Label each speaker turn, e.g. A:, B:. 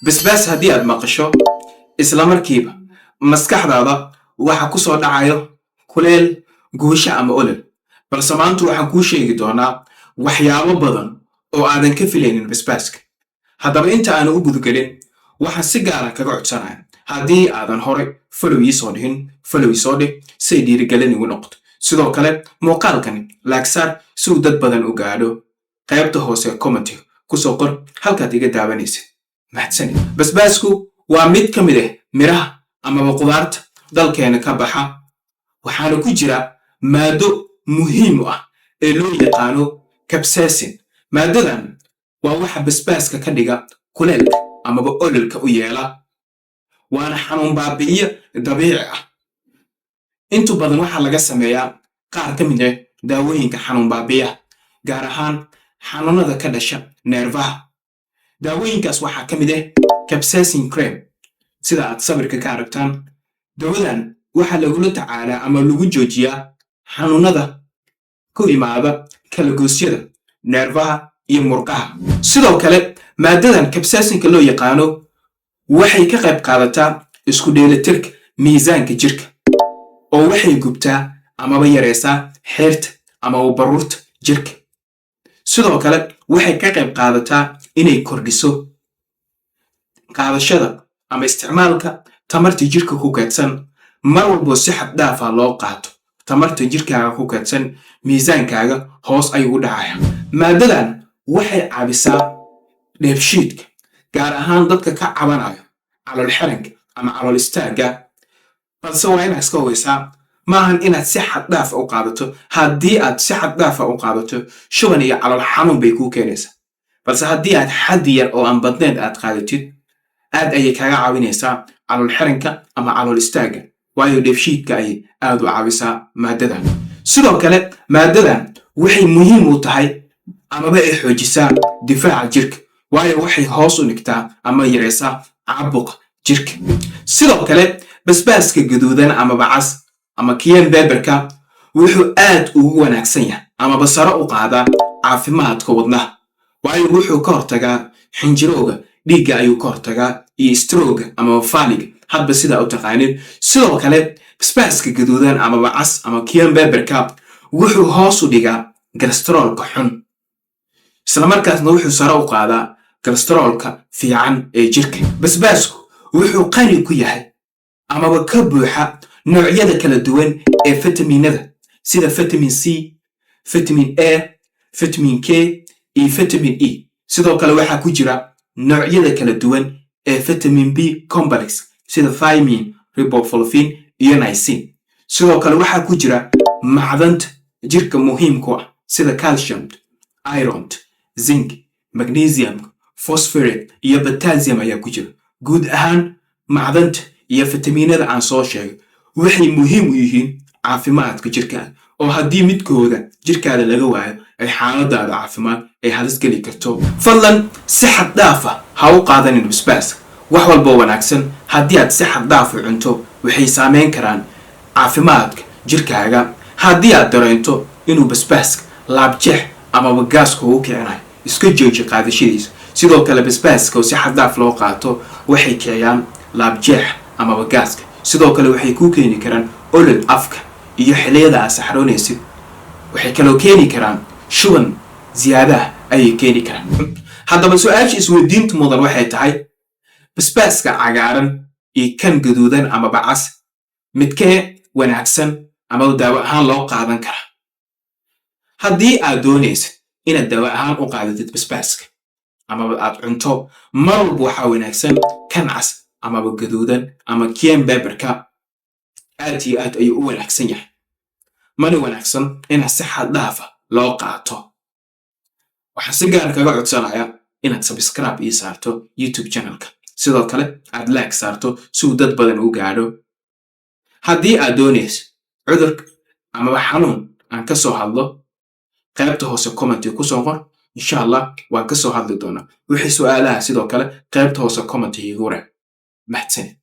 A: basbaas haddii aad maqasho isla markiiba maskaxdaada waxa ku soo dhacayo kuleel guusha ama olol balse maanta waxaan kuu sheegi doonaa waxyaabo badan oo aadan ka filaynin basbaaska haddaba inta aanu u gudgelin waxaan si gaara kaga codsanaya haddii aadan hore follow ii soo dhihin follow ii soo dhig say dhiirigelin igu noqoto sidoo kale muuqaalkani laagsaar si uu dad badan u gaadho qaybta hoose commentiga kusoo qor halkaad iga daawanaysid mahadsanid basbaasku waa mid ka mid ah miraha amaba qudaarta dalkeena ka baxa waxaana ku jira maado muhiim u ah ee loo yaqaano capsaicin maadadan waa waxa basbaaska ka dhiga kuleelka amaba ololka u yeela waana xanuun baabi'iye dabiici ah inta badan waxaa laga sameeyaa qaar ka mid ah daawooyinka xanuun baabi'iya gaar ahaan xanuunada ka dhasha neerfaha daawooyinkaas waxaa ka mid ah capsaicin cream sida aad sawirka ka aragtaan dawadan waxaa lagula tacaalaa ama lagu joojiyaa xanuunada ku imaada kalagoosyada neerfaha iyo murqaha sidoo kale maadadan capsaicinka loo yaqaano waxay ka qayb qaadataa isku dheelitirka miisaanka jirka oo waxay gubtaa amaba yareysaa xeerta amaba baruurta jirka sidoo kale waxay ka qayb qaadataa inay kordhiso qaadashada ama isticmaalka tamarta jirka ku kaydsan mar walbo si xad dhaaf ah loo qaato tamarta jirkaaga ku kaydsan miisaankaaga hoos ayuu u dhacaya maadadan waxay caawisaa dheefshiidka gaar ahaan dadka ka cabanayo calool xiranka ama calool istaagga balse waa inaad iska hubeysaa maahan inaad si xad dhaaf u qaadato haddii aad si xad dhaaf u qaadato shuban iyo calool xanuun bay kuu keenaysaa balse haddii aad xaddi yar oo aan badneed aad qaadatid aad ayay kaga caawinaysaa calool xiranka ama calool istaagga waayo dheefshiidka ayay aad u caawisaa maadadan sidoo kale maadadan waxay muhiim u tahay amaba ay xoojisaa difaaca jirka waayo waxay hoos u dhigtaa ama yareysaa caabuqa jirka sidoo kale basbaaska gaduudan amaba cas ama cayenne pepperka wuxuu aad ugu wanaagsan yahay amaba sare u qaadaa caafimaadka wadnaha waayo wuxuu ka hortagaa xinjirowga dhiigga ayuu ka hortagaa iyo strooga amaba faaliga hadba sidaa u taqaanin sidoo kale basbaaska gaduudan amaba cas ama cayenne pepperka wuxuu hoos u dhigaa kolestaroolka xun islamarkaasna wuxuu sare u qaadaa kolestaroolka fiican ee jirka basbaasku wuxuu qani ku yahay amaba ka buuxa noocyada kala duwan ee fitaminada sida vitamin c vitamin a vitamin k iyo vitamin e sidoo kale waxaa ku jira noocyada kala duwan ee vitamin b complex sida thiamine riboflavin iyo niacin sidoo kale waxaa ku jira macdanta jirka muhiimku ah sida calcium iron zinc magnesium phosphorate iyo potassium ayaa ku jira guud ahaan macdanta iyo fitaminada aan soo sheegay waxay muhiim u yihiin caafimaadka jirkaaga oo haddii midkooda jirkaada laga waayo ay xaaladaada caafimaad ay halis geli karto fadlan si xad dhaaf ah ha u qaadanin basbaaska wax walboo wanaagsan haddii aad si xad dhaaf u cunto waxay saameyn karaan caafimaadka jirkaaga haddii aad dareento inuu basbaaska laabjeex amaba gaaska ugu kicinayo iska jooji qaadashadiisa sidoo kale basbaaska oo si xad dhaaf loo qaato waxay kiciyaan laabjeex amaba gaaska sidoo kale waxay kuu keeni karaan olol afka iyo xilliyada aad saxroonaysid waxay kaloo keeni karaan shuban ziyaadaha ayay keeni karaan haddaba su-aasha isweydiinta mudan waxay tahay basbaaska cagaaran iyo kan gaduudan amaba cas midkee wanaagsan amaba daawo ahaan loo qaadan karaa haddii aad doonaysid inaad daawo ahaan u qaadatid basbaaska amaba aad cunto mar walba waxaa wanaagsan kan cas amaba gaduudan ama cayenne pepperka aad iyo aad ayuu u wanaagsan yahay mana wanaagsan inaad si xad dhaafa loo qaato waxaan si gaar kaga codsanayaa inaad subscribe ii saarto youtube channelka sidoo kale aad like saarto si uu dad badan u gaadho haddii aad doonaysid cudurka amaba xanuun aan ka soo hadlo qaybta hoose commentiga kusoo qor insha allah waan ka soo hadli doonaa wixii su'aalaha sidoo kale qaybta hoose commentiga igu reeb mahadsanid